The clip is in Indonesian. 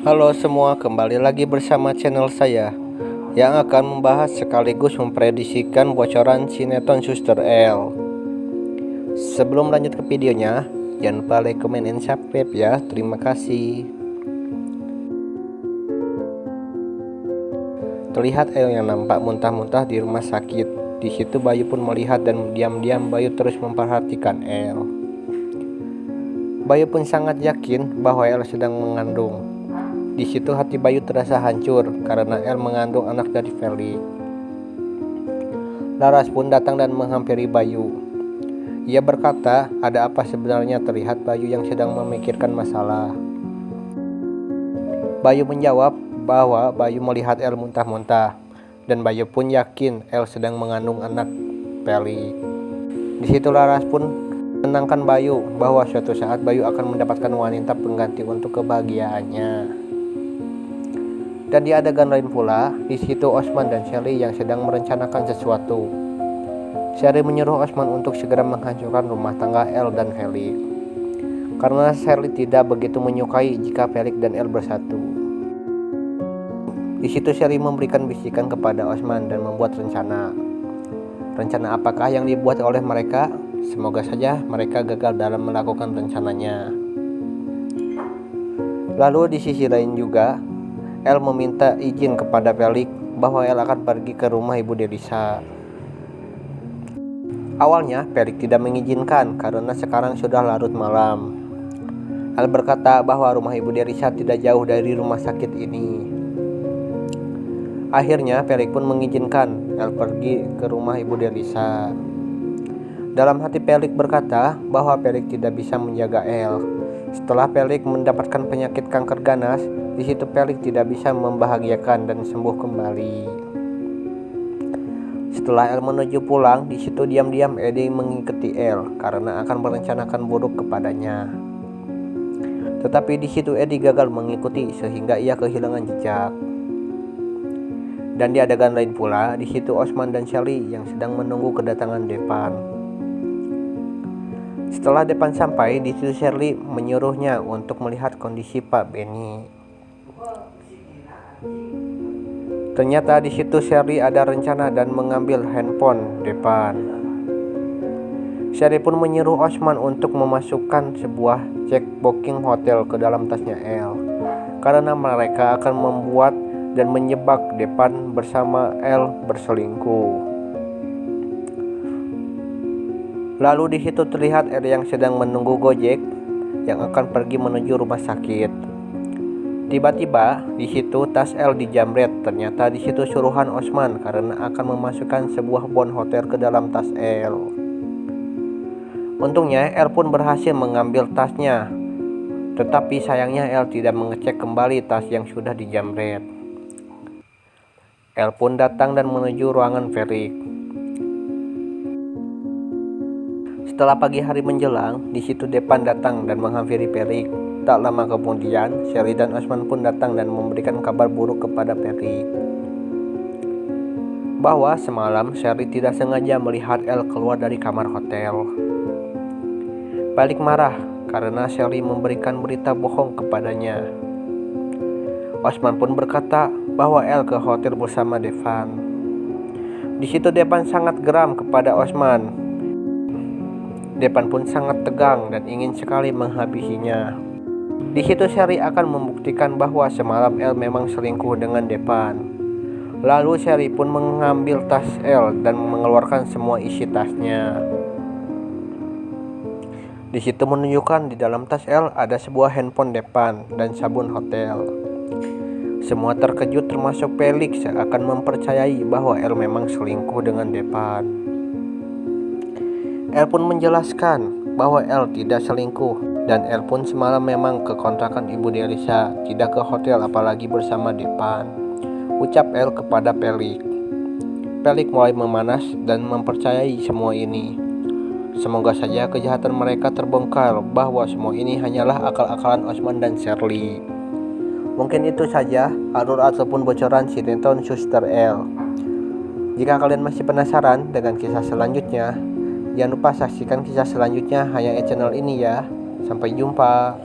Halo semua, kembali lagi bersama channel saya yang akan membahas sekaligus memprediksikan bocoran sinetron Suster L. Sebelum lanjut ke videonya, jangan lupa like, comment, and subscribe ya. Terima kasih. Terlihat L yang nampak muntah-muntah di rumah sakit. Di situ Bayu pun melihat dan diam-diam Bayu terus memperhatikan L. Bayu pun sangat yakin bahwa L sedang mengandung. Di situ hati Bayu terasa hancur karena El mengandung anak dari Felix. Laras pun datang dan menghampiri Bayu. Ia berkata, ada apa sebenarnya? Terlihat Bayu yang sedang memikirkan masalah. Bayu menjawab bahwa Bayu melihat El muntah-muntah dan Bayu pun yakin El sedang mengandung anak Felix. Di situ Laras pun menenangkan Bayu bahwa suatu saat Bayu akan mendapatkan wanita pengganti untuk kebahagiaannya. Dan di adegan lain pula, di situ Osman dan Sherly yang sedang merencanakan sesuatu. Sherly menyuruh Osman untuk segera menghancurkan rumah tangga El dan Felix, karena Sherly tidak begitu menyukai jika Felix dan El bersatu. Di situ Sherly memberikan bisikan kepada Osman dan membuat rencana. Rencana apakah yang dibuat oleh mereka? Semoga saja mereka gagal dalam melakukan rencananya. Lalu di sisi lain juga, El meminta izin kepada Felix bahwa El akan pergi ke rumah Ibu Delisa. Awalnya Felix tidak mengizinkan karena sekarang sudah larut malam. El berkata bahwa rumah Ibu Delisa tidak jauh dari rumah sakit ini. Akhirnya Felix pun mengizinkan El pergi ke rumah Ibu Delisa. Dalam hati Felix berkata bahwa Felix tidak bisa menjaga El. Setelah Felix mendapatkan penyakit kanker ganas, di situ Felix tidak bisa membahagiakan dan sembuh kembali. Setelah El menuju pulang, di situ diam-diam Eddie mengikuti El karena akan merencanakan buruk kepadanya. Tetapi di situ Eddie gagal mengikuti sehingga ia kehilangan jejak. Dan di adegan lain pula, di situ Osman dan Sherly yang sedang menunggu kedatangan Depan. Setelah Depan sampai, di situ Sherly menyuruhnya untuk melihat kondisi Pak Benny. Ternyata di situ Sherly ada rencana dan mengambil handphone Depan. Sherly pun menyuruh Osman untuk memasukkan sebuah cek booking hotel ke dalam tasnya El, karena mereka akan membuat dan menyebak Depan bersama El berselingkuh. Lalu di situ terlihat El yang sedang menunggu Gojek yang akan pergi menuju rumah sakit. Tiba-tiba di situ tas El dijamret. Ternyata di situ suruhan Osman karena akan memasukkan sebuah bon hotel ke dalam tas El. Untungnya El pun berhasil mengambil tasnya. Tetapi sayangnya El tidak mengecek kembali tas yang sudah dijamret. El pun datang dan menuju ruangan Felix. Setelah pagi hari menjelang, di situ Depan datang dan menghampiri Felix. Tak lama kemudian, Sherly dan Osman pun datang dan memberikan kabar buruk kepada Felix, bahwa semalam Sherly tidak sengaja melihat El keluar dari kamar hotel. Felix marah karena Sherly memberikan berita bohong kepadanya. Osman pun berkata bahwa El ke hotel bersama Devan. Di situ Devan sangat geram kepada Osman. Depan pun sangat tegang dan ingin sekali menghabisinya. Di situ Sherly akan membuktikan bahwa semalam El memang selingkuh dengan Depan. Lalu Sherly pun mengambil tas El dan mengeluarkan semua isi tasnya. Di situ menunjukkan di dalam tas El ada sebuah handphone Depan dan sabun hotel. Semua terkejut termasuk Felix akan mempercayai bahwa El memang selingkuh dengan Depan. El pun menjelaskan bahwa El tidak selingkuh dan El pun semalam memang ke kontrakan Ibu Delisa, tidak ke hotel apalagi bersama Depan, ucap El kepada Felix. Felix mulai memanas dan mempercayai semua ini. Semoga saja kejahatan mereka terbongkar bahwa semua ini hanyalah akal-akalan Osman dan Sherly. Mungkin itu saja alur ataupun bocoran sinetron Suster L. Jika kalian masih penasaran dengan kisah selanjutnya, jangan lupa saksikan kisah selanjutnya hanya di channel ini ya. Sampai jumpa.